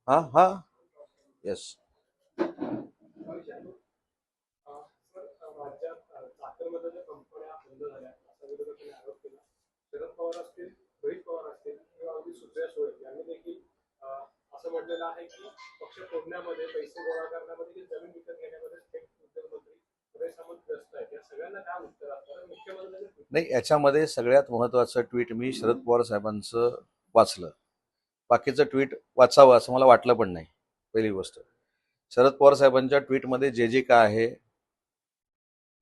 हाँ हाँ यस शरद पवार असतील, रोहित पवार असतील किंवा अगदी सुप्रिया सुळे यांनी देखील असं म्हटलेलं आहे की पक्ष फोडण्यामध्ये, पैसे गोळा करण्यामध्ये की जमीन विकत घेण्यामध्ये थेट उद्योगमंत्री सुरेश सामंत व्यस्त आहेत. या सगळ्यांना काय उत्तर असतं? मुख्यमंत्र्यांनी नाही, याच्यामध्ये सगळ्यात महत्त्वाचं ट्विट मी शरद पवार साहेबांचं वाचलं. बाकीचं ट्विट वाचावं असं मला वाटलं पण नाही. पहिली गोष्ट, शरद पवार साहेबांच्या ट्विटमध्ये जे जे काय आहे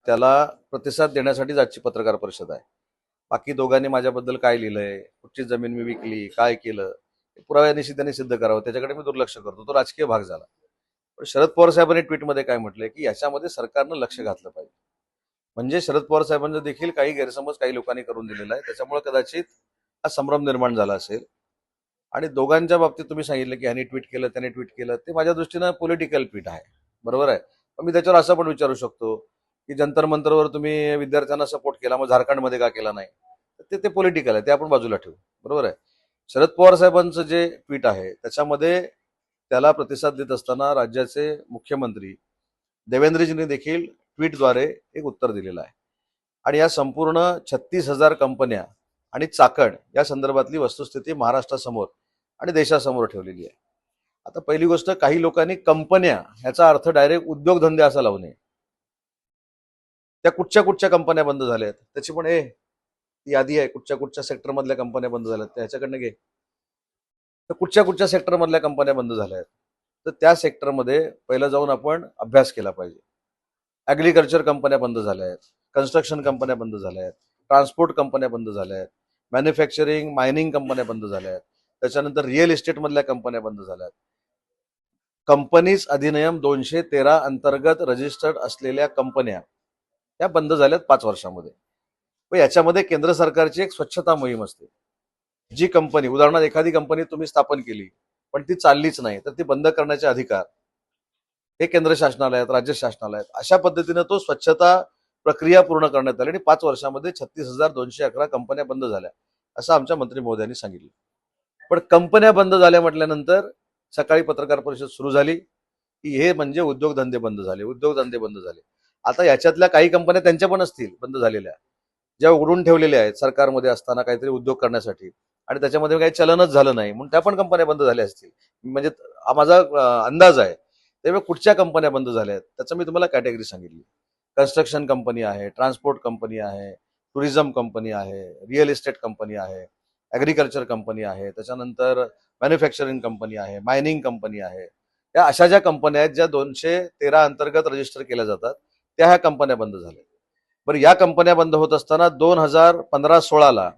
त्याला प्रतिसाद देण्यासाठीच आजची पत्रकार परिषद आहे. बाकी दोघांनी माझ्याबद्दल काय लिहिलंय, कुठची जमीन मी विकली, काय केलं, पुराव्यानिशी त्यांनी सिद्ध करावं, त्याच्याकडे मी दुर्लक्ष करतो. तो राजकीय भाग झाला. पण शरद पवार साहेबांनी ट्विटमध्ये काय म्हटलंय की याच्यामध्ये सरकारनं लक्ष घातलं पाहिजे. म्हणजे शरद पवार साहेबांचा देखील काही गैरसमज काही लोकांनी करून दिलेला आहे, त्याच्यामुळे कदाचित हा संभ्रम निर्माण झाला असेल. आणि दोघांच्या बाबतीत तुम्ही सांगितलं की ह्याने ट्विट केलं, त्याने ट्विट केलं, ते माझ्या दृष्टीनं पॉलिटिकल ट्विट आहे, बरोबर आहे. पण मी त्याच्यावर असं पण विचारू शकतो की जंतर मंतरवर तुम्ही विद्यार्थ्यांना सपोर्ट केला, मग झारखंडमध्ये का केला नाही, तर ते पॉलिटिकल आहे, ते आपण बाजूला ठेवू, बरोबर आहे. शरद पवार साहेबांचं जे ट्विट आहे त्याच्यामध्ये त्याला प्रतिसाद देत असताना राज्याचे मुख्यमंत्री देवेंद्रजींनी देखील ट्विटद्वारे एक उत्तर दिलेलं आहे. आणि या संपूर्ण 36,000 कंपन्या आणि चाकण या संदर्भातली वस्तुस्थिती महाराष्ट्रासमोर आणि देशासमोर ठेवलेली आहे. आता पहिली गोष्ट, काही लोकांनी कंपन्या ह्याचा अर्थ डायरेक्ट उद्योगधंदे असा लावू नये. त्या कुठच्या कंपन्या बंद झाल्या आहेत त्याची पण यादी आहे, कुठच्या सेक्टरमधल्या कंपन्या बंद झाल्यात त्याच्याकडनं घे. तर कुठच्या सेक्टरमधल्या कंपन्या बंद झाल्या आहेत, तर त्या सेक्टरमध्ये पहिलं जाऊन आपण अभ्यास केला पाहिजे. ॲग्रिकल्चर कंपन्या बंद झाल्या आहेत, कन्स्ट्रक्शन कंपन्या बंद झाल्या आहेत, ट्रान्सपोर्ट कंपन्या बंद झाल्या आहेत, मॅन्युफॅक्चरिंग मायनिंग कंपन्या बंद झाल्या आहेत, त्याच्यानंतर रिअल इस्टेटमधल्या कंपन्या बंद झाल्या आहेत. कंपनीज अधिनियम 213 अंतर्गत रजिस्टर्ड असलेल्या कंपन्या त्या बंद झाल्यात 5 वर्षामध्ये. पण याच्यामध्ये केंद्र सरकारची एक स्वच्छता मोहीम असते. जी कंपनी, उदाहरणार्थ एखादी कंपनी तुम्ही स्थापन केली पण ती चाललीच नाही, तर ती बंद करण्याचे अधिकार हे केंद्र शासनाला आहेत, राज्य शासनाला आहेत. अशा पद्धतीने तो स्वच्छता प्रक्रिया पूर्ण करण्यात आली आणि 5 वर्षामध्ये 36,211 कंपन्या बंद झाल्या असं आमच्या मंत्री महोदयांनी सांगितलं. पण कंपन्या बंद झाल्या म्हटल्यानंतर सकाळी पत्रकार परिषद सुरू झाली की हे म्हणजे उद्योगधंदे बंद झाले. आता याच्यातल्या काही कंपन्या त्यांच्या पण असतील बंद झालेल्या, ज्या उघडून ठेवलेल्या आहेत सरकारमध्ये असताना काहीतरी उद्योग करण्यासाठी, आणि त्याच्यामध्ये काही चलनच झालं नाही म्हणून त्या पण कंपन्या बंद झाल्या असतील, म्हणजे माझा अंदाज आहे. त्यामुळे कुठच्या कंपन्या बंद झाल्या आहेत त्याचं मी तुम्हाला कॅटेगरी सांगितली. कन्स्ट्रक्शन कंपनी आहे, ट्रान्सपोर्ट कंपनी आहे, टुरिझम कंपनी आहे, रिअल इस्टेट कंपनी आहे, ॲग्रिकल्चर कंपनी आहे, त्याच्यानंतर मॅन्युफॅक्चरिंग कंपनी आहे, मायनिंग कंपनी आहे. या अशा ज्या कंपन्या आहेत ज्या 213 अंतर्गत रजिस्टर केल्या जातात त्या ह्या कंपन्या बंद झाल्या. बरं, या कंपन्या बंद होत असताना 2015-16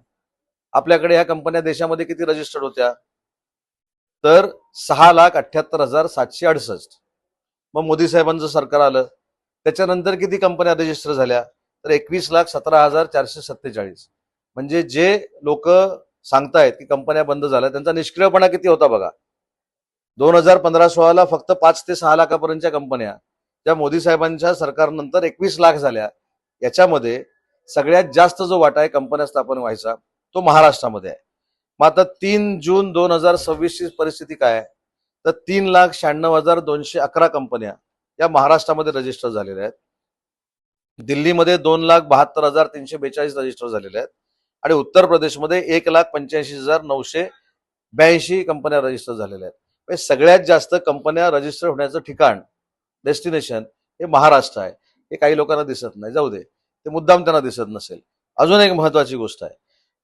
आपल्याकडे ह्या कंपन्या देशामध्ये किती रजिस्टर्ड होत्या, तर 6,78,768. मग मोदी साहेबांचं सरकार आलं त्याच्यानंतर किती कंपन्या रजिस्टर झाल्या, तर 21,17,447. म्हणजे जे लोक सांगतायत की कंपन्या बंद झाल्या त्यांचा निष्क्रियपणा किती होता बघा. 2015-16 फक्त 5 ते 6 लाखापर्यंतच्या कंपन्या ज्या मोदी साहेबांच्या सरकारनंतर 21 लाख झाल्या. याच्यामध्ये सगळ्यात जास्त जो वाटा आहे कंपन्या स्थापन व्हायचा तो महाराष्ट्रामध्ये आहे. मग आता 3 जून 2026 ची परिस्थिती काय आहे, तर 3,96,211 कंपन्या या महाराष्ट्रामध्ये रजिस्टर झालेल्या आहेत. दिल्लीमध्ये 2,72,342 रजिस्टर झालेल्या आहेत आणि उत्तर प्रदेशमध्ये 1,85,982 कंपन्या रजिस्टर झालेल्या आहेत. म्हणजे सगळ्यात जास्त कंपन्या रजिस्टर होण्याचं ठिकाण, डेस्टिनेशन हे महाराष्ट्र आहे. हे काही लोकांना दिसत नाही, जाऊ दे, ते मुद्दाम त्यांना दिसत नसेल. अजून एक महत्वाची गोष्ट आहे,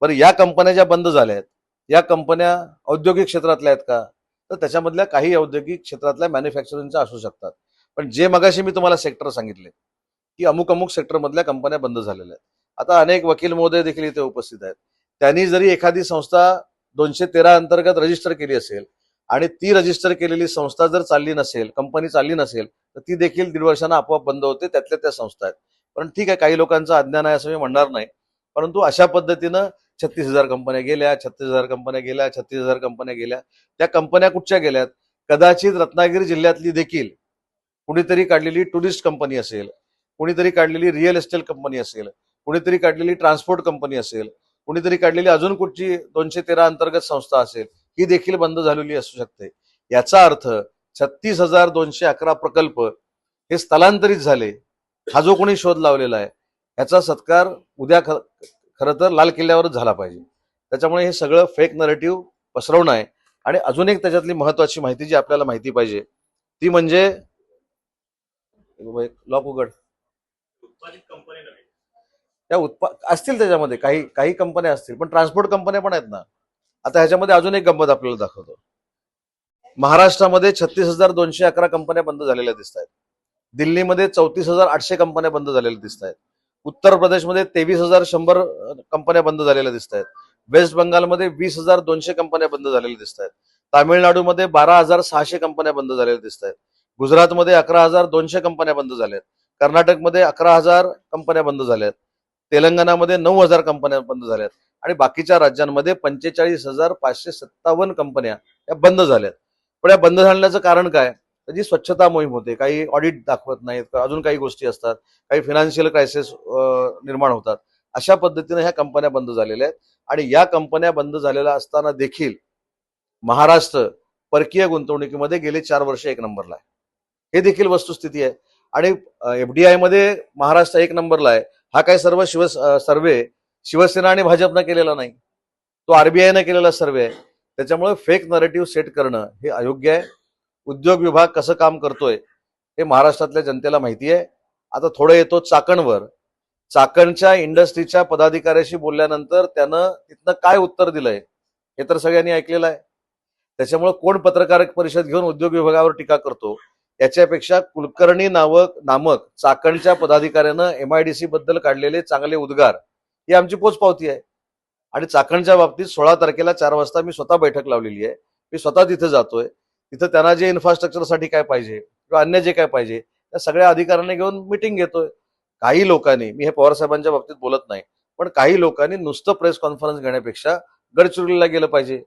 बरं या कंपन्या ज्या बंद झाल्या आहेत या कंपन्या औद्योगिक क्षेत्रातल्या आहेत का, तर त्याच्यामधल्या काही औद्योगिक क्षेत्रातल्या मॅन्युफॅक्चरिंगच्या असू शकतात. पण जे मगाशी मी तुम्हाला सेक्टर सांगितले की अमुक सेक्टरमधल्या कंपन्या बंद झालेल्या आहेत. आता अनेक वकील महोदय देखील इथे उपस्थित आहेत. त्यांनी जरी एखादी संस्था 213 अंतर्गत रजिस्टर केली असेल आणि ती रजिस्टर केलेली संस्था जर चालली नसेल, कंपनी चालली नसेल, तर ती देखील 1.5 वर्षांना आपोआप बंद होते. त्यातल्या त्या संस्था आहेत. पण ठीक आहे, काही लोकांचं अज्ञान आहे असं मी म्हणणार नाही. परंतु अशा पद्धतीनं 36,000 कंपन्या गेल्या, 36,000 कंपन्या गेल्या, 36,000 कंपन्या गेल्या. त्या कंपन्या कुठच्या गेल्यात, कदाचित रत्नागिरी जिल्ह्यातली देखील कुणीतरी काढलेली टुरिस्ट कंपनी असेल, कुणीतरी काढलेली रिअल इस्टेट कंपनी असेल, कुणीतरी काढलेली ट्रान्सपोर्ट कंपनी असेल, कुणीतरी काढलेली अजून कुठची 213 अंतर्गत संस्था असेल ही देखील बंद झालेली असू शकते. याचा अर्थ 36,211 प्रकल्प हे स्थलांतरित झाले. हा जो कोणी शोध लावलेला आहे ह्याचा सत्कार उद्या खरं तर लाल किल्ल्यावरच झाला पाहिजे. त्याच्यामुळे हे सगळं फेक नरेटिव्ह पसरवणं आहे. आणि अजून एक त्याच्यातली महत्वाची माहिती जी आपल्याला माहिती पाहिजे ती म्हणजे लॉक उघड उत्पादित कंपनी नव्हे. त्या असतील त्याच्यामध्ये काही काही कंपन्या असतील पण ट्रान्सपोर्ट कंपन्या पण आहेत ना. आता ह्याच्यामध्ये अजून एक गंमत आपल्याला दाखवतो. महाराष्ट्रामध्ये 36,211 कंपन्या बंद झालेल्या दिसत आहेत. दिल्लीमध्ये 34,800 कंपन्या बंद झालेल्या दिसत आहेत. उत्तर प्रदेशमध्ये 23,100 कंपन्या बंद झालेल्या दिसत आहेत. वेस्ट बंगालमध्ये 20,200 कंपन्या बंद झालेल्या दिसत आहेत. तामिळनाडूमध्ये 12,600 कंपन्या बंद झालेल्या दिसत आहेत. गुजरातमध्ये 11,200 कंपन्या बंद झाल्या आहेत. कर्नाटकमध्ये 11,000 कंपन्या बंद झाल्या आहेत. तेलंगणामध्ये 9,000 कंपन्या बंद झाल्यात आणि बाकीच्या राज्यांमध्ये 45,557 कंपन्या या बंद झाल्यात. पण या बंद झाल्याचं कारण काय? त्याची स्वच्छता मोहीम होते, काही ऑडिट दाखवत नाहीत, अजून काही गोष्टी असतात, काही फिनान्शियल क्रायसिस निर्माण होतात. अशा पद्धतीने ह्या कंपन्या बंद झालेल्या आहेत. आणि या कंपन्या बंद झालेल्या असताना देखील महाराष्ट्र परकीय गुंतवणुकीमध्ये गेले 4 वर्ष 1 नंबरला आहे. हे देखील वस्तुस्थिती आहे. आणि एफडीआय मध्ये महाराष्ट्र 1 नंबरला आहे. हा काय सर्व सर्वे शिवसेना आणि भाजपनं केलेला नाही, तो आरबीआयनं केलेला सर्वे आहे. त्याच्यामुळे फेक नरेटिव्ह सेट करणं हे अयोग्य आहे. उद्योग विभाग कसं काम करतोय हे महाराष्ट्रातल्या जनतेला माहिती आहे. आता थोडं येतो चाकणवर. चाकणच्या इंडस्ट्रीच्या पदाधिकाऱ्याशी बोलल्यानंतर त्यानं तिथनं काय उत्तर दिलंय हे तर सगळ्यांनी ऐकलेलं आहे. त्याच्यामुळे कोण पत्रकार परिषद घेऊन उद्योग विभागावर टीका करतो याच्यापेक्षा कुलकर्णी नामक चाकणच्या पदाधिकाऱ्यानं एमआयडीसी बद्दल काढलेले चांगले उद्गार ही आमची पोचपावती आहे. आणि चाकणच्या बाबतीत 16 तारखेला 4 वाजता मी स्वतः बैठक लावलेली आहे. मी स्वतः तिथे जातोय. तिथं त्यांना जे इन्फ्रास्ट्रक्चरसाठी काय पाहिजे किंवा अन्य जे काय पाहिजे त्या सगळ्या अधिकाऱ्यांना घेऊन मिटिंग घेतोय. काही लोकांनी, मी हे पवार साहेबांच्या बाबतीत बोलत नाही, पण काही लोकांनी नुसतं प्रेस कॉन्फरन्स घेण्यापेक्षा गडचिरोलीला गेलं पाहिजे.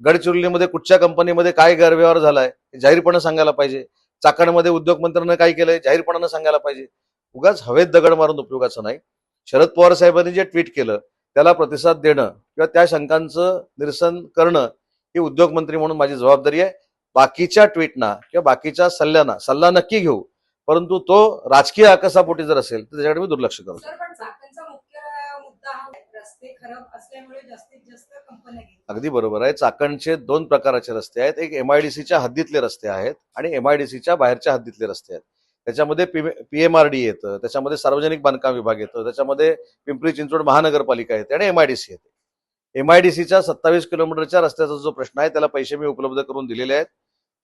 गडचिरोलीमध्ये कुठच्या कंपनीमध्ये काय गैरव्यवहार झालाय हे जाहीरपणे सांगायला पाहिजे. चाकणमध्ये उद्योगमंत्र्यांना काय केलंय जाहीरपणानं सांगायला पाहिजे. उगाच हवेत दगड मारून उपयोगाचं नाही. शरद पवार साहेबांनी जे ट्विट केलं त्याला प्रतिसाद देणं किंवा त्या शंकांचं निरसन करणं ही उद्योगमंत्री म्हणून माझी जबाबदारी आहे. बाकीच्या ट्विटना किंवा बाकीच्या सल्ला नक्की घेऊ, परंतु तो राजकीय आकसापोटी जर असेल तर त्याच्याकडे मी दुर्लक्ष करतो. रस्ते खराब असल्यामुळे जास्तीत जास्त कंपन्या घेतात. अगदी बरोबर आहे. चाकणचे 2 प्रकारचे रस्ते आहेत. एक एमआयडीसीच्या हद्दीतले रस्ते आहेत आणि एमआयडीसीच्या बाहेरच्या हद्दीतले रस्ते आहेत. त्याच्यामध्ये पीएमआरडी येतं, त्याच्यामध्ये सार्वजनिक बांधकाम विभाग येतं, त्याच्यामध्ये पिंपरी चिंचवड महानगरपालिका येते आणि एमआयडीसी येते. एमआयडीसीच्या 27 किलोमीटरच्या रस्त्याचा जो प्रश्न आहे त्याला पैसे मी उपलब्ध करून दिलेले आहेत.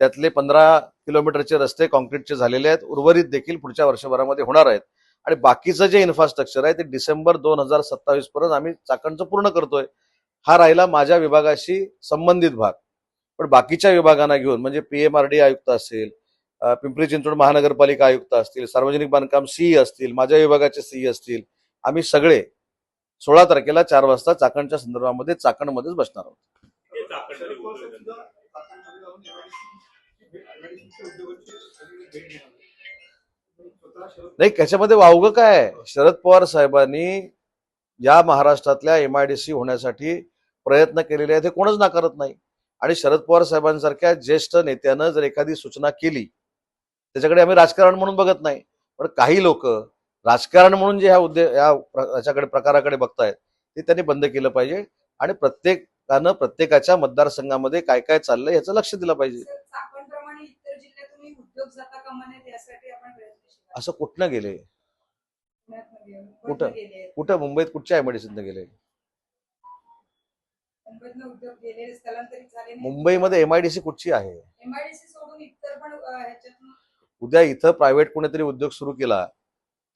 त्यातले 15 किलोमीटरचे रस्ते कॉन्क्रीटचे झालेले आहेत. उर्वरित देखील पुढच्या वर्षभरामध्ये होणार आहेत. आणि बाकीचं जे इन्फ्रास्ट्रक्चर आहे ते डिसेंबर 2027 पर्यंत आम्ही चाकणचं पूर्ण करतोय. हा राहिला माझ्या विभागाशी संबंधित भाग. पण बाकीच्या विभागांना घेऊन म्हणजे पीएमआरडी आयुक्त असेल, पिंपरी चिंचवड महानगरपालिका आयुक्त असतील, सार्वजनिक बांधकाम सीई असतील, माझ्या विभागाचे सीई असतील, आम्ही सगळे 16 तारखेला 4 वाजता चाकणच्या संदर्भामध्ये चाकणमध्येच बसणार आहोत. नाही, त्याच्यामध्ये वावगं काय आहे? शरद पवार साहेबांनी या महाराष्ट्रातल्या एमआयडीसी होण्यासाठी प्रयत्न केलेले आहेत हे कोणच नाकारत नाही. आणि शरद पवार साहेबांसारख्या ज्येष्ठ नेत्यानं जर एखादी सूचना केली त्याच्याकडे आम्ही राजकारण म्हणून बघत नाही. पण काही लोक राजकारण म्हणून जे याच्याकडे प्रकाराकडे बघतायत ते त्यांनी बंद केलं पाहिजे. आणि प्रत्येकानं प्रत्येकाच्या मतदारसंघामध्ये काय काय चाललंय याचं लक्ष दिलं पाहिजे. चाकणप्रमाणे इतर जिल्ह्यातूनही उद्योग जाता कामा नयेत यासाठी आपण प्रयत्नशील असं कुठनं गेले? आहोत. कुठं मुंबईत कुठच्या एमआयडीसीतनं गेले? मुंबईतनं उद्योग गेलेले स्थलांतरित झाले नाही. मुंबईमध्ये एमआयडीसी कुठची आहे? एमआयडीसी सोडून इतर पण ह्याच्यातून उद्या इथं प्रायव्हेट कोणीतरी उद्योग सुरू केला,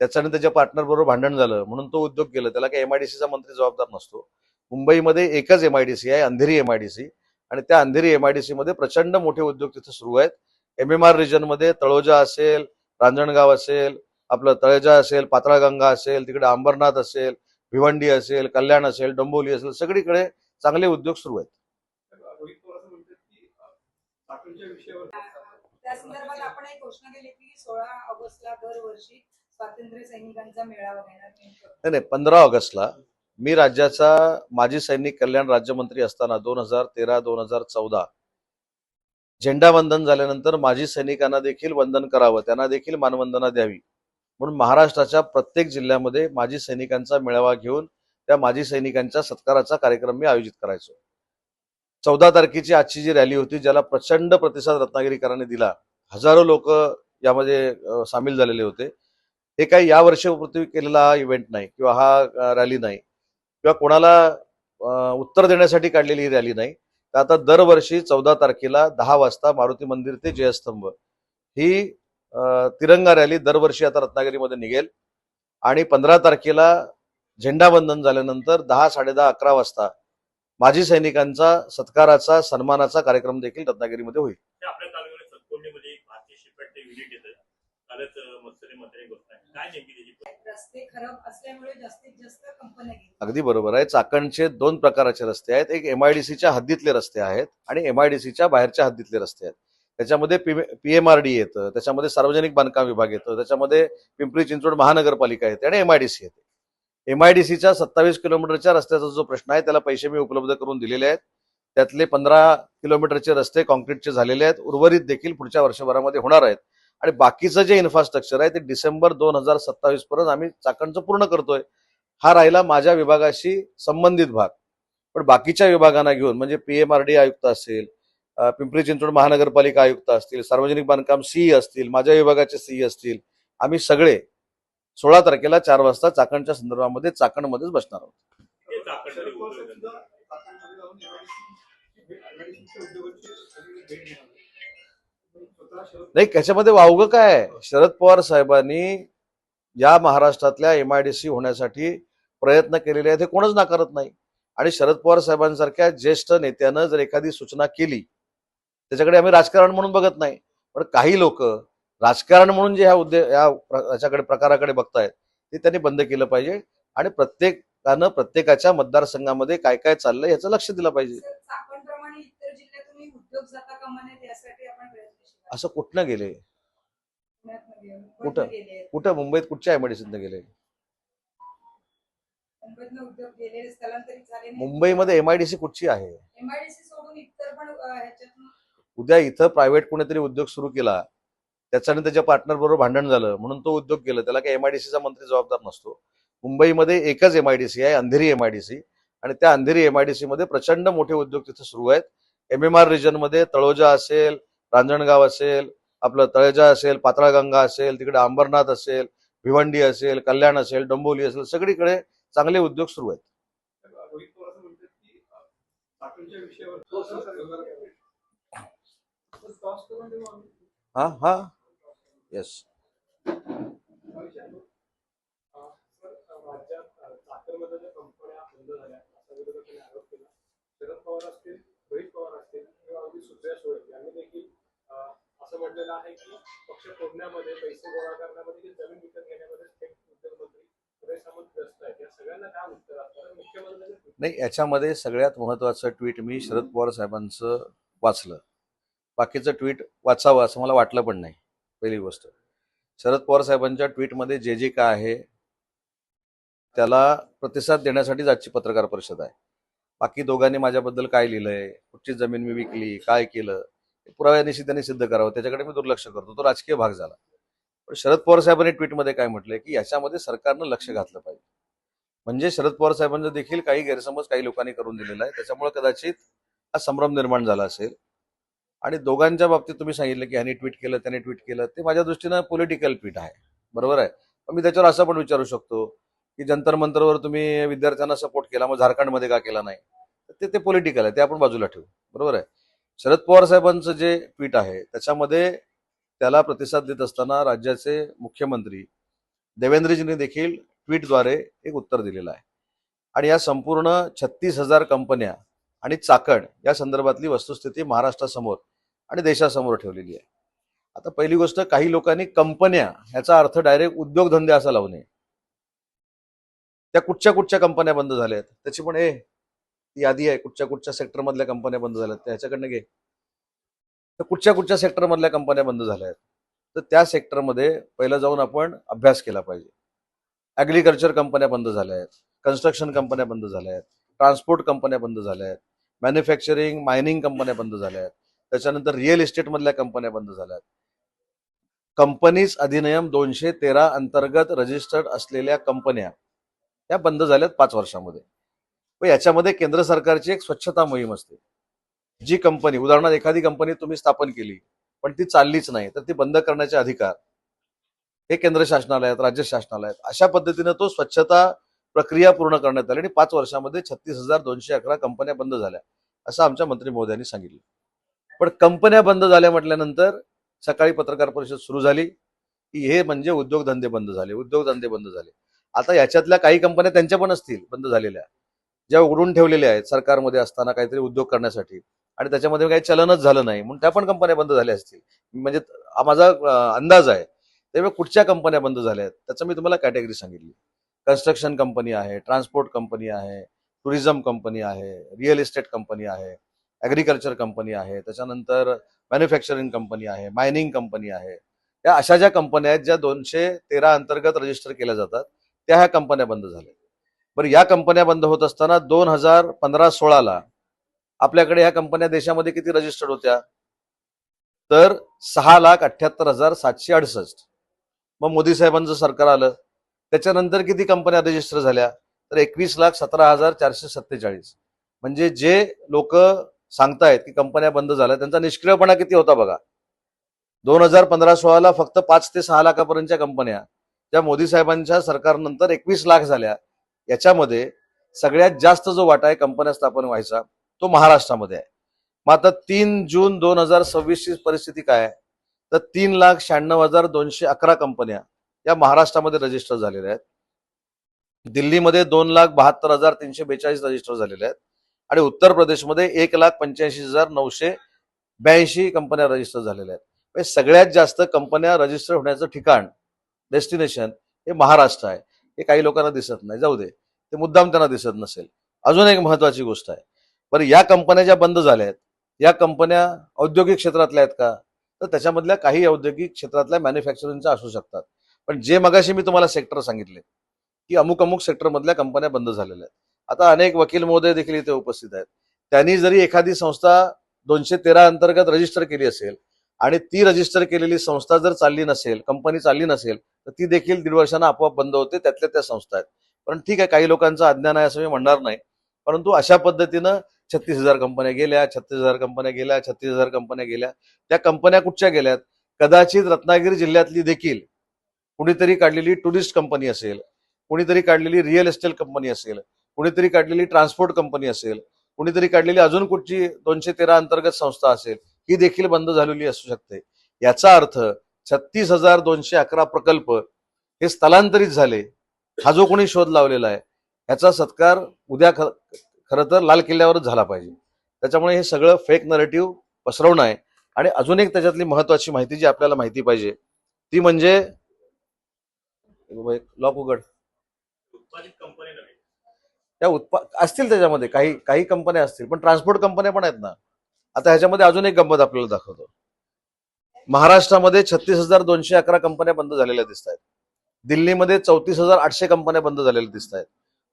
त्याच्याने त्याच्या पार्टनर बरोबर भांडण झालं म्हणून तो उद्योग केला, त्याला काही एमआयडीसीचा मंत्री जबाबदार नसतो. मुंबईमध्ये एकच एमआयडीसी आहे, अंधेरी एमआयडीसी. आणि त्या अंधेरी एमआयडीसी मध्ये प्रचंड मोठे उद्योग तिथे सुरू आहेत. एमएमआर रिजन मध्ये तळोजा असेल, रांजणगाव असेल, आपलं तळेजा असेल, पाताळगंगा असेल, तिकडे अंबरनाथ असेल, भिवंडी असेल, कल्याण असेल, डोंबिवली असेल, सगळीकडे चांगले उद्योग सुरू आहेत. रोहित पवार असं म्हणतात की चाकणच्या विषयावर त्या संदर्भात आपण एक घोषणा केली की 16 ऑगस्टला दरवर्षी स्वातंत्र्य सैनिकांचा मेळावा घेणार. नाही, 15 ऑगस्टला मी राज्याचा माजी सैनिक कल्याण राज्यमंत्री असताना 2013-2014 झेंडावंदन झाल्यानंतर माजी सैनिकांना देखील वंदन करावं, त्यांना देखील मानवंदना द्यावी म्हणून महाराष्ट्राच्या प्रत्येक जिल्ह्यामध्ये माजी सैनिकांचा मेळावा घेऊन त्या माजी सैनिकांच्या सत्काराचा कार्यक्रम मी आयोजित करायचो. 14 तारखेची आजची जी रॅली होती, ज्याला प्रचंड प्रतिसाद रत्नागिरीकरांनी दिला, हजारो लोक यामध्ये सामील झालेले होते. हे काही या वर्षापूर्वी केलेला हा इव्हेंट नाही किंवा हा रॅली नाही किंवा कोणाला उत्तर देण्यासाठी काढलेली ही रॅली नाही. तर आता दरवर्षी 14 तारखेला 10 वाजता मारुती मंदिर ते जयस्तंभ ही तिरंगा रॅली दरवर्षी आता रत्नागिरीमध्ये निघेल आणि 15 तारखेला झेंडावंदन झाल्यानंतर 10-10:30-11 वाजता माजी सैनिकांचा सत्काराचा सन्मानाचा कार्यक्रम देखील रत्नागिरीमध्ये होईल. आपल्या तालुक्यात सतकोंडीमध्ये भारतीय शिपयार्ड युनिट येतं. कालच मत्सरी मंत्री घोषणा काय नेमकी त्याची रस्ते खराब असल्यामुळे जास्तीत जास्त कंपन्या गेल्या. अगदी बरोबर आहे. चाकणचे 2 प्रकारचे रस्ते आहेत. एक MIDCच्या हद्दीतले रस्ते आहेत आणि MIDCच्या बाहेरच्या हद्दीतले रस्ते आहेत. त्याच्यामध्ये PMRD येतं, त्याच्यामध्ये सार्वजनिक बांधकाम विभाग येतो, त्याच्यामध्ये पिंपरी चिंचवड महानगरपालिका येते आणि MIDC येते. MIDCच्या 27 किलोमीटरच्या रस्त्याचा जो प्रश्न आहे त्याला पैसे मी उपलब्ध करून दिलेले आहेत. त्यातले 15 किलोमीटरचे रस्ते कॉन्क्रीटचे झालेले आहेत. उर्वरित देखील पुढच्या वर्षभरामध्ये होणार आहेत आणि बाकीचं जे इन्फ्रास्ट्रक्चर आहे ते डिसेंबर 2027 पर्यंत आम्ही चाकणचं पूर्ण करतोय. हा राहिला माझ्या विभागाशी संबंधित भाग. पण बाकीच्या विभागांना घेऊन म्हणजे PMRD आयुक्त असेल, पिंपरी चिंचवड महानगरपालिका आयुक्त असतील, सार्वजनिक बांधकाम CE असतील, माझ्या विभागाचे CE असतील, आम्ही सगळे 16 तारखेला 4 वाजता चाकणच्या संदर्भामध्ये चाकणमध्येच बसणार आहोत. ते चाकणमध्ये शरद पवार उद्योग सुद्धा चाकणमध्ये जाऊन MIDC उद्योगाची भेट घेणार. स्वतः शरद नाही, त्याच्यामध्ये वावगं काय आहे? शरद पवार साहेबांनी या महाराष्ट्रातल्या MIDC होण्यासाठी प्रयत्न केलेले आहेत, हे कोणच नाकारत नाही. आणि शरद पवार साहेबांसारख्या ज्येष्ठ नेत्यानं जर एखादी सूचना केली त्याच्याकडे आम्ही राजकारण म्हणून बघत नाही. पण काही लोक राजकारण म्हणून जे याच्याकडे प्रकाराकडे बघतायत ते त्यांनी बंद केलं पाहिजे आणि प्रत्येकानं प्रत्येकाच्या मतदारसंघामध्ये काय काय चाललंय याचं लक्ष दिलं पाहिजे. सर, चाकणप्रमाणे इतर जिल्ह्यातूनही उद्योग जाता कामा नयेत यासाठी आपण प्रयत्नशील आहोत. असं कुठनं गेले? पुण्यात कुठं? गेले, कुठं? मुंबईत कुठच्या MIDCतनं गेले? मुंबईतनं उद्योग गेले, स्थलांतरित झाले नाही. मुंबईमध्ये MIDC कुठची आहे? MIDC सोडून इतर पण ह्याच्यातून उद्या इथं प्रायव्हेट कोणीतरी उद्योग सुरू केला, त्याच्याने त्याच्या पार्टनर बरोबर भांडण झालं म्हणून तो उद्योग केला, त्याला काही MIDCचा मंत्री जबाबदार नसतो. मुंबईमध्ये एकच MIDC आहे, अंधेरी MIDC, आणि त्या अंधेरी MIDC मध्ये प्रचंड मोठे उद्योग तिथे सुरू आहेत. MMR रिजनमध्ये तळोजा असेल, रांजणगाव असेल, आपलं तळेजा असेल, पाताळगंगा असेल, तिकडे अंबरनाथ असेल, भिवंडी असेल, कल्याण असेल, डोंबिवली असेल, सगळीकडे चांगले उद्योग सुरू आहेत. रोहित पवार असं म्हणतात की चाकणच्या विषयावर टॉस करून देऊ आम्ही. हा येस. सर, राज्यात चाकणमध्ये ज्या कंपन्या बंद झाल्या असा विरोधकांनी आरोप केला. शरद पवार असतील, रोहित पवार असतील किंवा अगदी सुप्रिया सुळे यांनी देखील असं म्हटलेलं आहे की पक्ष फोडण्यामध्ये, पैसे गोळा करण्यामध्ये की जमीन विकत घेण्यामध्ये थेट उद्योगमंत्री सुरेश सामंत व्यस्त आहेत. या सगळ्यांना काय उत्तर असतं? मुख्यमंत्र्यांनी नाही, याच्यामध्ये सगळ्यात महत्वाचं ट्विट मी शरद पवार साहेबांचं वाचलं. बाकीचं ट्विट वाचावं असं मला वाटलं पण नाही. पहिली गोष्ट, शरद पवार साहेबांच्या ट्विटमध्ये जे काय आहे त्याला प्रतिसाद देण्यासाठीच आजची पत्रकार परिषद आहे. बाकी दोघांनी माझ्याबद्दल काय लिहिलंय, कुठची जमीन मी विकली, काय केलं, पुराव्यानिशी त्यांनी सिद्ध करावं, त्याच्याकडे मी दुर्लक्ष करतो. तो राजकीय भाग झाला. पण शरद पवार साहेबांनी ट्विटमध्ये काय म्हटलंय की याच्यामध्ये सरकारनं लक्ष घातलं पाहिजे. म्हणजे शरद पवार साहेबांचं देखील काही गैरसमज काही लोकांनी करून दिलेला आहे, त्याच्यामुळे कदाचित हा संभ्रम निर्माण झाला असेल. आणि दोघांच्या बाबतीत तुम्ही सांगितलं की ह्याने ट्विट केलं, त्याने ट्विट केलं, ते माझ्या दृष्टीनं पॉलिटिकल ट्विट आहे, बरोबर आहे. पण मी त्याच्यावर असं पण विचारू शकतो की जंतर मंतरवर तुम्ही विद्यार्थ्यांना सपोर्ट केला, मग झारखंडमध्ये का केला नाही? ते पॉलिटिकल आहे, ते आपण बाजूला ठेवू, बरोबर आहे. शरद पवार साहेबांचं जे ट्विट आहे त्याच्यामध्ये त्याला प्रतिसाद देत असताना राज्याचे मुख्यमंत्री देवेंद्रजींनी देखील ट्विटद्वारे एक उत्तर दिलेलं आहे. आणि या संपूर्ण 36,000 कंपन्या आणि चाकण या संदर्भातली वस्तुस्थिती महाराष्ट्रासमोर आणि देशासमोर ठेवलेली आहे. आता पहिली गोष्ट, काही लोकांनी कंपन्या ह्याचा अर्थ डायरेक्ट उद्योगधंदे असा लावू नये. त्या कुठच्या कंपन्या बंद झाल्या आहेत त्याची पण यादी आहे, कुठच्या सेक्टरमधल्या कंपन्या बंद झाल्यात त्याच्याकडनं घे. तर कुठच्या सेक्टरमधल्या कंपन्या बंद झाल्या आहेत तर त्या सेक्टरमध्ये पहिलं जाऊन आपण अभ्यास केला पाहिजे. ॲग्रिकल्चर कंपन्या बंद झाल्या आहेत, कन्स्ट्रक्शन कंपन्या बंद झाल्या आहेत, ट्रान्सपोर्ट कंपन्या बंद झाल्या आहेत, मॅन्युफॅक्चरिंग मायनिंग कंपन्या बंद झाल्या आहेत, त्याच्यानंतर रिअल इस्टेटमधल्या कंपन्या बंद झाल्या आहेत. कंपनीज अधिनियम 213 अंतर्गत रजिस्टर्ड असलेल्या कंपन्या या बंद झाल्यात 5 वर्षामध्ये. पण याच्यामध्ये केंद्र सरकारची एक स्वच्छता मोहीम असते. जी कंपनी, उदाहरणार्थ एखादी कंपनी तुम्ही स्थापन केली पण ती चाललीच नाही, तर ती बंद करण्याचे अधिकार हे केंद्र शासनाला आहेत, राज्य शासनाला आहेत. अशा पद्धतीनं तो स्वच्छता प्रक्रिया पूर्ण करण्यात आली आणि 5 वर्षामध्ये 36,211 कंपन्या बंद झाल्या, असं आमच्या मंत्री महोदयांनी सांगितलं. पण कंपन्या बंद झाल्या म्हटल्यानंतर सकाळी पत्रकार परिषद सुरू झाली की हे म्हणजे उद्योगधंदे बंद झाले, उद्योगधंदे बंद झाले. आता याच्यातल्या काही कंपन्या त्यांच्या पण असतील बंद झालेल्या, ज्या उघडून ठेवलेल्या आहेत सरकारमध्ये असताना काहीतरी उद्योग करण्यासाठी, आणि त्याच्यामध्ये काही चलनच झालं नाही म्हणून त्या पण कंपन्या बंद झाल्या असतील. म्हणजे हा माझा अंदाज आहे. त्यामुळे कुठच्या कंपन्या बंद झाल्या आहेत त्याचं मी तुम्हाला कॅटेगरी सांगितली. कन्स्ट्रक्शन कंपनी आहे, ट्रान्सपोर्ट कंपनी आहे, टुरिझम कंपनी आहे, रिअल इस्टेट कंपनी आहे, ॲग्रिकल्चर कंपनी आहे, त्याच्यानंतर मॅन्युफॅक्चरिंग कंपनी आहे, मायनिंग कंपनी आहे. या अशा ज्या कंपन्या आहेत ज्या 213 अंतर्गत रजिस्टर केल्या जातात त्या ह्या कंपन्या बंद झाल्या. बरं, या कंपन्या बंद होत असताना 2015-16 आपल्याकडे ह्या कंपन्या देशामध्ये किती रजिस्टर्ड होत्या, तर 6,78,768. मग मोदी साहेबांचं सरकार आलं त्याच्यानंतर किती कंपन्या रजिस्टर झाल्या, तर 21,17,447. म्हणजे जे लोक सांगतायत की कंपन्या बंद झाल्या त्यांचा निष्क्रियपणा किती होता बघा. 2015-16 फक्त 5 ते 6 लाखापर्यंतच्या कंपन्या ज्या मोदी साहेबांच्या सरकारनंतर 21 लाख झाल्या. याच्यामध्ये सगळ्यात जास्त जो वाटा आहे कंपन्या स्थापन व्हायचा तो महाराष्ट्रामध्ये आहे. मग आता 3 जून 2026 ची परिस्थिती काय आहे, तर 3,96,211 कंपन्या या महाराष्ट्रामध्ये रजिस्टर झालेल्या आहेत. दिल्लीमध्ये 2,72,342 रजिस्टर झालेल्या आहेत आणि उत्तर प्रदेशमध्ये 1,85,982 कंपन्या रजिस्टर झालेल्या आहेत. म्हणजे सगळ्यात जास्त कंपन्या रजिस्टर होण्याचं ठिकाण, डेस्टिनेशन हे महाराष्ट्र आहे. हे काही लोकांना दिसत नाही, जाऊ दे, ते मुद्दाम त्यांना दिसत नसेल. अजून एक महत्वाची गोष्ट आहे, बरं या कंपन्या ज्या बंद झाल्या आहेत या कंपन्या औद्योगिक क्षेत्रातल्या आहेत का, तर त्याच्यामधल्या काही औद्योगिक क्षेत्रातल्या मॅन्युफॅक्चरिंगच्या असू शकतात. पण जे मगाशी मी तुम्हाला सेक्टर सांगितले की अमुक अमुक सेक्टरमधल्या कंपन्या बंद झालेल्या आहेत. आता अनेक वकील महोदय देखील इथे उपस्थित आहेत. त्यांनी जरी एखादी संस्था 213 अंतर्गत रजिस्टर केली असेल आणि ती रजिस्टर केलेली संस्था जर चालली नसेल, कंपनी चालली नसेल, तर ती देखील 1.5 वर्षांना आपोआप बंद होते. त्यातल्या त्या संस्था आहेत. पण ठीक आहे, काही लोकांचं अज्ञान आहे असं मी म्हणणार नाही. परंतु अशा पद्धतीनं 36,000 कंपन्या गेल्या, 36,000 कंपन्या गेल्या, 36,000 कंपन्या गेल्या. त्या कंपन्या कुठच्या गेल्यात, कदाचित रत्नागिरी जिल्ह्यातली देखील कुणीतरी काढलेली टुरिस्ट कंपनी असेल, कुणीतरी काढलेली रिअल इस्टेट कंपनी असेल, कुणीतरी काढलेली ट्रान्सपोर्ट कंपनी असेल, कुणीतरी काढलेली अजून कुठची 213 अंतर्गत संस्था असेल, ही देखील बंद झालेली असू शकते. याचा अर्थ 36,211 प्रकल्प हे स्थलांतरित झाले. हा जो कोणी शोध लावलेला आहे ह्याचा सत्कार उद्या खरं तर लाल किल्ल्यावरच झाला पाहिजे. त्याच्यामुळे हे सगळं फेक नरेटिव्ह पसरवणं आहे. आणि अजून एक त्याच्यातली महत्वाची माहिती जी आपल्याला माहिती पाहिजे ती म्हणजे, लॉक उघड, उत्पादित कंपनी नव्हे, त्या असतील त्याच्यामध्ये काही कंपन्या असतील, पण ट्रान्सपोर्ट कंपन्या पण आहेत ना. आता ह्याच्यामध्ये अजून एक गंमत आपल्याला दाखवतो. महाराष्ट्रामध्ये 36,211 कंपन्या बंद झालेल्या दिसत आहेत. दिल्लीमध्ये 34,800 कंपन्या बंद झालेल्या दिसत आहेत.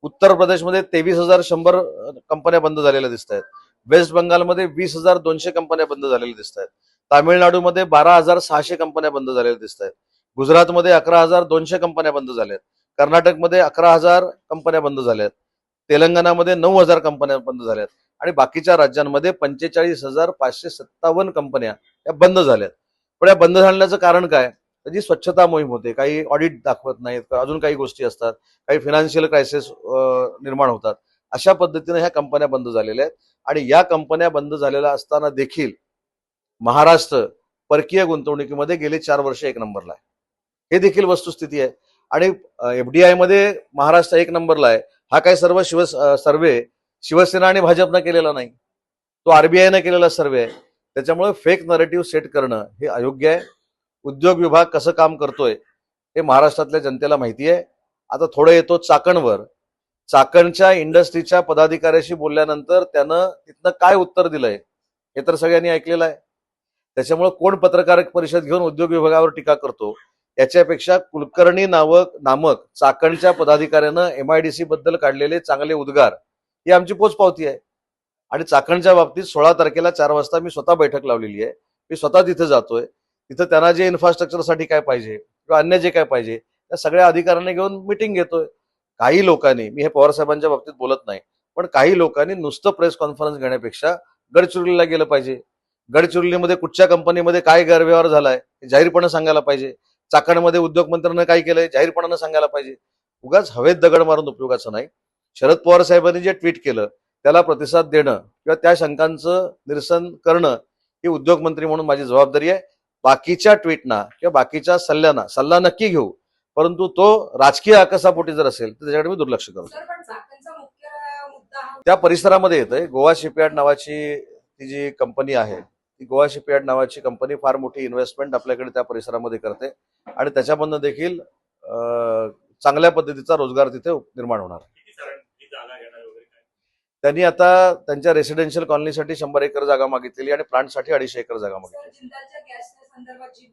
उत्तर प्रदेशमध्ये 23,100 कंपन्या बंद झालेल्या दिसत आहेत. वेस्ट बंगालमध्ये 20,200 कंपन्या बंद झालेल्या दिसत आहेत. तामिळनाडूमध्ये 12,600 कंपन्या बंद झालेल्या दिसत आहेत. गुजरातमध्ये 11,200 कंपन्या बंद झाल्या आहेत. कर्नाटकमध्ये 11,000 कंपन्या बंद झाल्या आहेत. तेलंगणामध्ये 9,000 कंपन्या बंद झाल्या आहेत. आणि बाकीच्या राज्यांमध्ये 45,557 कंपन्या या बंद झाल्यात. पण या बंद झाल्याचं कारण काय, त्याची स्वच्छता मोहीम होते, काही ऑडिट दाखवत नाहीत, अजून काही गोष्टी असतात, काही फिनान्शियल क्रायसिस निर्माण होतात. अशा पद्धतीने ह्या कंपन्या बंद झालेल्या आहेत. आणि या कंपन्या बंद झालेल्या असताना देखील महाराष्ट्र परकीय गुंतवणुकीमध्ये गेले 4 वर्ष 1 नंबरला आहे. हे देखील वस्तुस्थिती आहे. आणि FDI मध्ये महाराष्ट्र 1 नंबरला आहे. हा काय सर्व सर्वे शिवसेना आणि भाजपनं केलेला नाही, तो RBIनं केलेला सर्वे आहे. त्याच्यामुळे फेक नरेटिव्ह सेट करणं हे अयोग्य आहे. उद्योग विभाग कसं काम करतोय हे महाराष्ट्रातल्या जनतेला माहिती आहे. आता थोडं येतो चाकणवर. चाकणच्या इंडस्ट्रीच्या पदाधिकाऱ्याशी बोलल्यानंतर त्यानं तिथनं काय उत्तर दिलंय हे तर सगळ्यांनी ऐकलेलं आहे. त्याच्यामुळे कोण पत्रकार परिषद घेऊन उद्योग विभागावर टीका करतो याच्यापेक्षा कुलकर्णी नामक चाकणच्या पदाधिकाऱ्यानं MIDC बद्दल काढलेले चांगले उद्गार ही आमची पोचपावती आहे. आणि चाकणच्या बाबतीत 16 तारखेला 4 वाजता मी स्वतः बैठक लावलेली आहे. मी स्वतः तिथे जातोय. तिथं त्यांना जे इन्फ्रास्ट्रक्चरसाठी काय पाहिजे किंवा अन्य जे काय पाहिजे त्या सगळ्या अधिकाऱ्यांना घेऊन मिटिंग घेतोय. काही लोकांनी, मी हे पवार साहेबांच्या बाबतीत बोलत नाही, पण काही लोकांनी नुसतं प्रेस कॉन्फरन्स घेण्यापेक्षा गडचिरोलीला गेलं पाहिजे. गडचिरोलीमध्ये कुठच्या कंपनीमध्ये काय गैरव्यवहार झालाय हे जाहीरपणे सांगायला पाहिजे. चाकणमध्ये उद्योगमंत्र्यांना काय केलंय जाहीरपणानं सांगायला पाहिजे. उगाच हवेत दगड मारून उपयोगाचं नाही. शरद पवार साहेबांनी जे ट्विट केलं त्याला प्रतिसाद देणं किंवा त्या शंकांचं निरसन करणं ही उद्योगमंत्री म्हणून माझी जबाबदारी आहे. बाकीच्या ट्विटना किंवा बाकीच्या सल्ला नक्की घेऊ, परंतु तो राजकीय आकसापोटी जर असेल तर त्याच्याकडे मी दुर्लक्ष करतो. सर, पण चाकणचा मुख्य मुद्दा हा त्या परिसरामध्ये येतंय गोवा शिपयार्ड नावाची ती जी कंपनी आहे, ती गोवा शिपयार्ड नावाची कंपनी फार मोठी इन्व्हेस्टमेंट आपल्याकडे त्या परिसरामध्ये करते आणि त्याच्यामधनं देखील चांगल्या पद्धतीचा रोजगार तिथे निर्माण होणार. किती साधारण जागा घेणार वगैरे काय? त्यांनी आता त्यांच्या रेसिडेन्शियल कॉलनीसाठी 100 एकर जागा मागितलेली आणि प्लांटसाठी 250 एकर जागा मागितली. सर, जिंदालच्या गॅस संदर्भात जी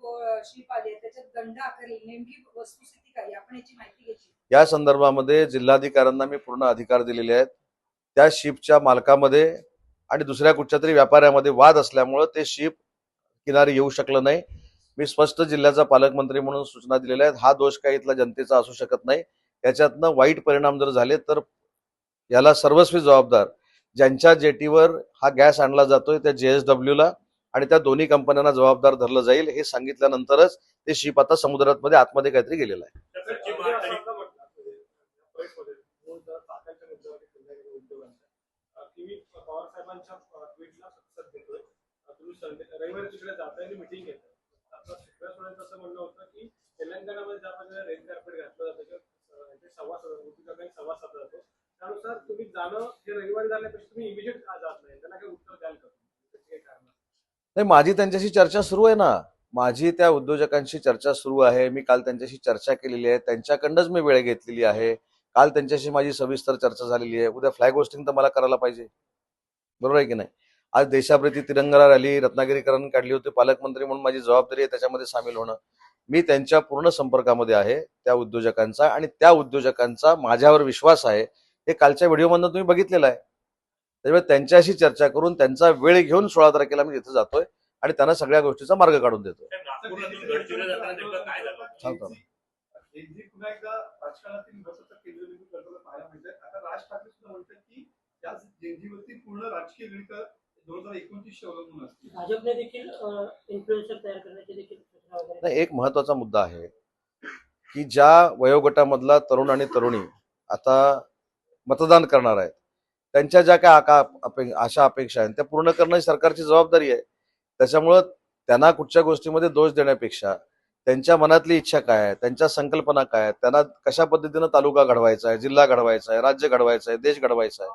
शीप आली आहे त्याच्यात दंड आकारली, नेमकी वस्तुस्थिती काय आपण याची माहिती घ्यायची. या संदर्भामध्ये जिल्हाधिकाऱ्यांना मी पूर्ण अधिकार दिलेले आहेत. त्या शिपच्या मालकामध्ये आणि दुसऱ्या कुठच्या तरी व्यापाऱ्यामध्ये वाद असल्यामुळं ते शिप किनारी येऊ शकलं नाही. मी स्पष्ट जिल्ह्याचा पालकमंत्री म्हणून सूचना दिलेल्या आहेत. हा दोष काही इथला जनतेचा असू शकत नाही. याच्यातनं वाईट परिणाम जर झाले तर याला सर्वस्वी जबाबदार ज्यांच्या जेटीवर हा गॅस आणला जातोय त्या JSWला आणि त्या दोन्ही कंपन्यांना जबाबदार धरलं जाईल. हे सांगितल्यानंतरच ते शिप आता समुद्रात आतमध्ये काहीतरी गेलेलं आहे. तर पश्चिम अगदी असं महाराष्ट्र आता म्हटलं प्रेसमध्ये चाकणच्या मुद्द्यावरती संध्याकाळी उद्योगांच्या की मी पवार साहेबांच्या ट्विटला प्रतिसाद देतोय. तुम्ही रविवारी तिकडे जाताय आणि मिटिंग घेताय. आता शिवसेनेचं असं म्हणणं होतं की तेलंगणामध्ये ज्या प्रकारे रेड कार्पेट घातलं जातं किंवा संवाद साधला जातो त्यानुसार तुम्ही जाणं हे रविवारी झाल्यापेक्षा तुम्ही इमिजिएट जात नाही. त्यांना काही उत्तर द्याल का? काही कारण नाही, माझी त्यांच्याशी चर्चा सुरू आहे ना. माझी त्या उद्योजकांशी चर्चा सुरू आहे. मी काल त्यांच्याशी चर्चा केलेली आहे. त्यांच्याकडनंच मी वेळ घेतलेली आहे. काल त्यांच्याशी माझी सविस्तर चर्चा झालेली आहे. उद्या फ्लॅग होस्टिंग तर मला करायला पाहिजे, बरोबर आहे की नाही. आज देशाप्रती तिरंगा रॅली रत्नागिरीकरण काढली होती. पालकमंत्री म्हणून माझी जबाबदारी आहे त्याच्यामध्ये सामील होणं. मी त्यांच्या पूर्ण संपर्कामध्ये आहे त्या उद्योजकांचा आणि त्या उद्योजकांचा माझ्यावर विश्वास आहे. हे कालच्या व्हिडिओमधून तुम्ही बघितलेलं आहे. त्यामुळे त्यांच्याशी चर्चा करून त्यांचा वेळ घेऊन 16 तारखेला मी तिथे जातोय आणि त्यांना सगळ्या गोष्टीचा मार्ग काढून देतोय. नागपूरमधून गडचिरोली जाताना नेमकं काय झालं? सांगतो. जेनझी पुन्हा एकदा राजकारणातील महत्वाचा केंद्रबिंदू ठरलेला पाहायला मिळतंय. आता राज ठाकरे सुद्धा म्हणतात की या जेनझीवरती पूर्ण राजकीय गणित 2029 अवलंबून असते. भाजपने देखील इन्फ्लुएन्सर तयार करण्याची देखील सूचना वगैरे. नाही, एक महत्वाचा मुद्दा आहे की ज्या वयोगटामधला तरुण आणि तरुणी आता मतदान करणार आहेत त्यांच्या ज्या काय आशा अपेक्षा आहेत त्या पूर्ण करणं ही सरकारची जबाबदारी आहे. त्याच्यामुळं त्यांना कुठच्या गोष्टीमध्ये दोष देण्यापेक्षा त्यांच्या मनातली इच्छा काय आहे, त्यांच्या संकल्पना काय आहेत, त्यांना कशा पद्धतीनं तालुका घडवायचा आहे, जिल्हा घडवायचा आहे, राज्य घडवायचं आहे, देश घडवायचा आहे,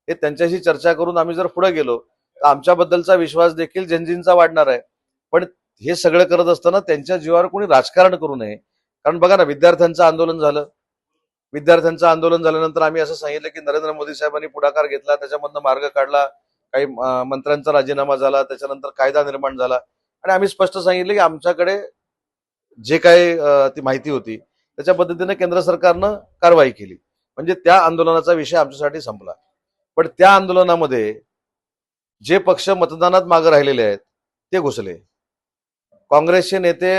हे त्यांच्याशी चर्चा करून आम्ही जर पुढे गेलो तर आमच्याबद्दलचा विश्वास देखील जनजींचा वाढणार आहे. पण हे सगळं करत असताना त्यांच्या जीवावर कोणी राजकारण करू नये. कारण बघा ना, विद्यार्थ्यांचं आंदोलन झालं. विद्यार्थ्यांचं आंदोलन झाल्यानंतर आम्ही असं सांगितलं की नरेंद्र मोदी साहेबांनी पुढाकार घेतला, त्याच्यामधनं मार्ग काढला, काही मंत्र्यांचा राजीनामा झाला, त्याच्यानंतर कायदा निर्माण झाला आणि आम्ही स्पष्ट सांगितलं की आमच्याकडे जे काही ती माहिती होती त्याच्या पद्धतीने केंद्र सरकारनं कारवाई केली. म्हणजे त्या आंदोलनाचा विषय आमच्यासाठी संपला. पण त्या आंदोलनामध्ये जे पक्ष मतदानात मागे राहिलेले आहेत ते घुसले. काँग्रेसचे नेते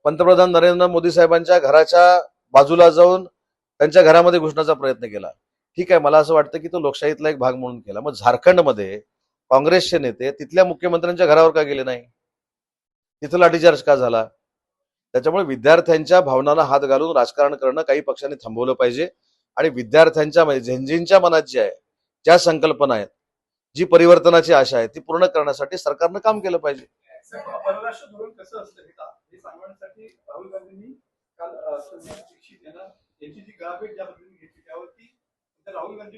पंतप्रधान नरेंद्र मोदी साहेबांच्या घराच्या बाजूला जाऊन त्यांच्या घरामध्ये घुसण्याचा प्रयत्न केला. ठीक आहे, मला असं वाटतं की तो लोकशाहीतला एक भाग म्हणून केला. मग झारखंडमध्ये काँग्रेसचे नेते तिथल्या मुख्यमंत्र्यांच्या घरावर का गेले नाही, तिथं लाठीचार्ज का झाला. त्याच्यामुळे विद्यार्थ्यांच्या भावनांना हात घालून राजकारण करणं काही पक्षांनी थांबवलं पाहिजे आणि विद्यार्थ्यांच्या म्हणजे झेंझींच्या मनात जे आहे, ज्या संकल्पना आहेत, जी परिवर्तनाची आशा आहे ती पूर्ण करण्यासाठी सरकारनं काम केलं पाहिजे. परराष्ट्र धोरण कसं असतं हे सांगण्यासाठी राहुल गांधींनी काल संदीप दीक्षित यांची जी गाळभेट ज्या पद्धतीने घेतली त्यावरती राहुल गांधी